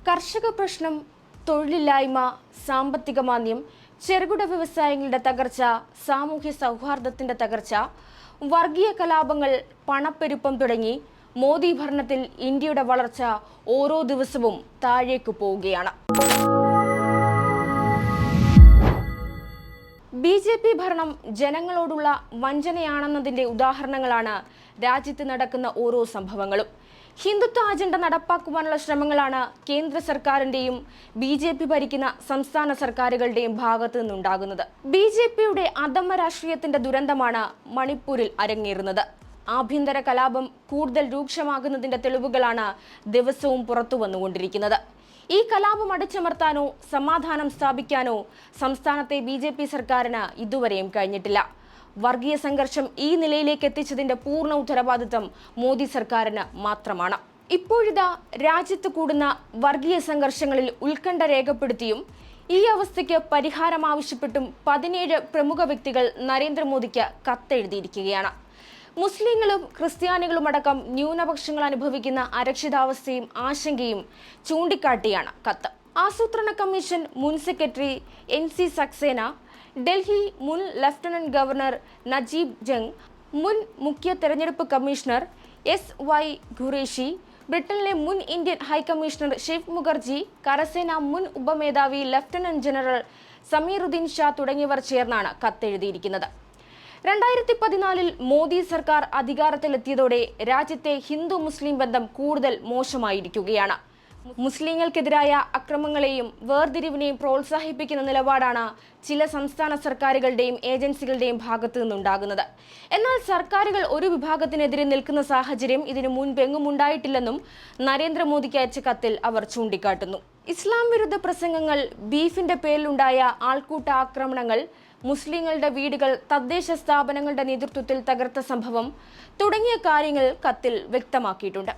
കർഷക പ്രശ്നം, തൊഴിലില്ലായ്മ, സാമ്പത്തിക മാന്ദ്യം, ചെറുകിട വ്യവസായങ്ങളുടെ തകർച്ച, സാമൂഹ്യ സൗഹാർദ്ദത്തിന്റെ തകർച്ച, വർഗീയ കലാപങ്ങൾ, പണപ്പെരുപ്പം തുടങ്ങി മോദി ഭരണത്തിൽ ഇന്ത്യയുടെ വളർച്ച ഓരോ ദിവസവും താഴേക്ക് പോവുകയാണ്. ബി.ജെ.പി. ഭരണം ജനങ്ങളോടുള്ള വഞ്ചനയാണെന്നതിന്റെ ഉദാഹരണങ്ങളാണ് രാജ്യത്ത് നടക്കുന്ന ഓരോ സംഭവങ്ങളും. ഹിന്ദുത്വ അജണ്ട നടപ്പാക്കുവാനുള്ള ശ്രമങ്ങളാണ് കേന്ദ്ര സർക്കാരിന്റെയും ബി.ജെ.പി. ഭരിക്കുന്ന സംസ്ഥാന സർക്കാരുകളുടെയും ഭാഗത്തു നിന്നുണ്ടാകുന്നത്. ബി.ജെ.പിയുടെ അധമ രാഷ്ട്രീയത്തിന്റെ ദുരന്തമാണ് മണിപ്പൂരിൽ അരങ്ങേറുന്നത്. ആഭ്യന്തര കലാപം കൂടുതൽ രൂക്ഷമാകുന്നതിന്റെ തെളിവുകളാണ് ദിവസവും പുറത്തു വന്നുകൊണ്ടിരിക്കുന്നത്. ഈ കലാപം അടിച്ചമർത്താനോ സമാധാനം സ്ഥാപിക്കാനോ സംസ്ഥാനത്തെ ബി.ജെ.പി. സർക്കാരിന് ഇതുവരെയും കഴിഞ്ഞിട്ടില്ല. വർഗീയ സംഘർഷം ഈ നിലയിലേക്ക് എത്തിച്ചതിന്റെ പൂർണ്ണ ഉത്തരവാദിത്തം മോദി സർക്കാരിന് മാത്രമാണ്. ഇപ്പോഴിതാ രാജ്യത്ത് കൂടുന്ന വർഗീയ സംഘർഷങ്ങളിൽ ഉത്കണ്ഠ രേഖപ്പെടുത്തിയും ഈ അവസ്ഥയ്ക്ക് പരിഹാരം ആവശ്യപ്പെട്ടും 17 പ്രമുഖ വ്യക്തികൾ നരേന്ദ്രമോദിക്ക് കത്തെഴുതിയിരിക്കുകയാണ്. മുസ്ലിങ്ങളും ക്രിസ്ത്യാനികളും അടക്കം ന്യൂനപക്ഷങ്ങൾ അനുഭവിക്കുന്ന അരക്ഷിതാവസ്ഥയും ആശങ്കയും ചൂണ്ടിക്കാട്ടിയാണ് കത്ത്. ആസൂത്രണ കമ്മീഷൻ മുൻ സെക്രട്ടറി N.C. സക്സേന, ഡൽഹി മുൻ ലഫ്റ്റനന്റ് ഗവർണർ നജീബ് ജംഗ്, മുൻ മുഖ്യ തെരഞ്ഞെടുപ്പ് കമ്മീഷണർ S.Y. ഖുറേഷി, ബ്രിട്ടനിലെ മുൻ ഇന്ത്യൻ ഹൈക്കമ്മീഷണർ ഷിവ് മുഖർജി, കരസേന മുൻ ഉപമേധാവി ലഫ്റ്റനന്റ് ജനറൽ സമീറുദ്ദീൻ ഷാ തുടങ്ങിയവർ ചേർന്നാണ് കത്തെഴുതിയിരിക്കുന്നത്. 2014 മോദി സർക്കാർ അധികാരത്തിലെത്തിയതോടെ രാജ്യത്തെ ഹിന്ദു മുസ്ലിം ബന്ധം കൂടുതൽ മോശമായിരിക്കുകയാണ്. മുസ്ലിങ്ങൾക്കെതിരായ അക്രമങ്ങളെയും വേർതിരിവിനെയും പ്രോത്സാഹിപ്പിക്കുന്ന നിലപാടാണ് ചില സംസ്ഥാന സർക്കാരുകളുടെയും ഏജൻസികളുടെയും ഭാഗത്തു നിന്നുണ്ടാകുന്നത്. എന്നാൽ സർക്കാരുകൾ ഒരു വിഭാഗത്തിനെതിരെ നിൽക്കുന്ന സാഹചര്യം ഇതിനു മുൻപെങ്ങും ഉണ്ടായിട്ടില്ലെന്നും നരേന്ദ്രമോദിക്ക് അയച്ച കത്തിൽ അവർ ചൂണ്ടിക്കാട്ടുന്നു. ഇസ്ലാം വിരുദ്ധ പ്രസംഗങ്ങൾ, ബീഫിന്റെ പേരിലുണ്ടായ ആൾക്കൂട്ട ആക്രമണങ്ങൾ, മുസ്ലിങ്ങളുടെ വീടുകൾ തദ്ദേശ സ്ഥാപനങ്ങളുടെ നേതൃത്വത്തിൽ തകർത്ത സംഭവം തുടങ്ങിയ കാര്യങ്ങൾ കത്തിൽ വ്യക്തമാക്കിയിട്ടുണ്ട്.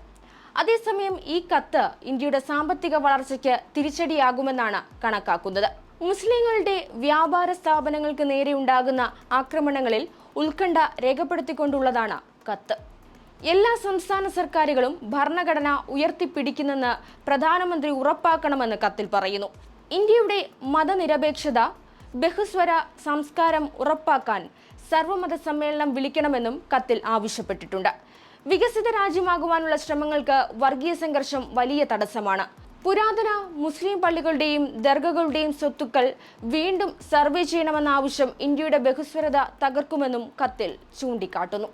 അതേസമയം ഈ കത്ത് ഇന്ത്യയുടെ സാമ്പത്തിക വളർച്ചയ്ക്ക് തിരിച്ചടിയാകുമെന്നാണ് കണക്കാക്കുന്നത്. മുസ്ലിങ്ങളുടെ വ്യാപാര സ്ഥാപനങ്ങൾക്ക് നേരെ ഉണ്ടാകുന്ന ആക്രമണങ്ങളിൽ ഉത്കണ്ഠ രേഖപ്പെടുത്തിക്കൊണ്ടുള്ളതാണ് കത്ത്. എല്ലാ സംസ്ഥാന സർക്കാരുകളും ഭരണഘടന ഉയർത്തിപ്പിടിക്കുന്നെന്ന് പ്രധാനമന്ത്രി ഉറപ്പാക്കണമെന്ന് കത്തിൽ പറയുന്നു. ഇന്ത്യയുടെ മതനിരപേക്ഷത, ബഹുസ്വര സംസ്കാരം ഉറപ്പാക്കാൻ സർവമത സമ്മേളനം വിളിക്കണമെന്നും കത്തിൽ ആവശ്യപ്പെട്ടിട്ടുണ്ട്. വികസിത രാജ്യമാകുവാനുള്ള ശ്രമങ്ങൾക്ക് വർഗീയ സംഘർഷം വലിയ തടസ്സമാണ്. പുരാതന മുസ്ലിം പള്ളികളുടെയും ദർഗകളുടെയും സ്വത്തുക്കൾ വീണ്ടും സർവേ ചെയ്യണമെന്ന ആവശ്യം ഇന്ത്യയുടെ ബഹുസ്വരത തകർക്കുമെന്നും കത്തിൽ ചൂണ്ടിക്കാട്ടുന്നു.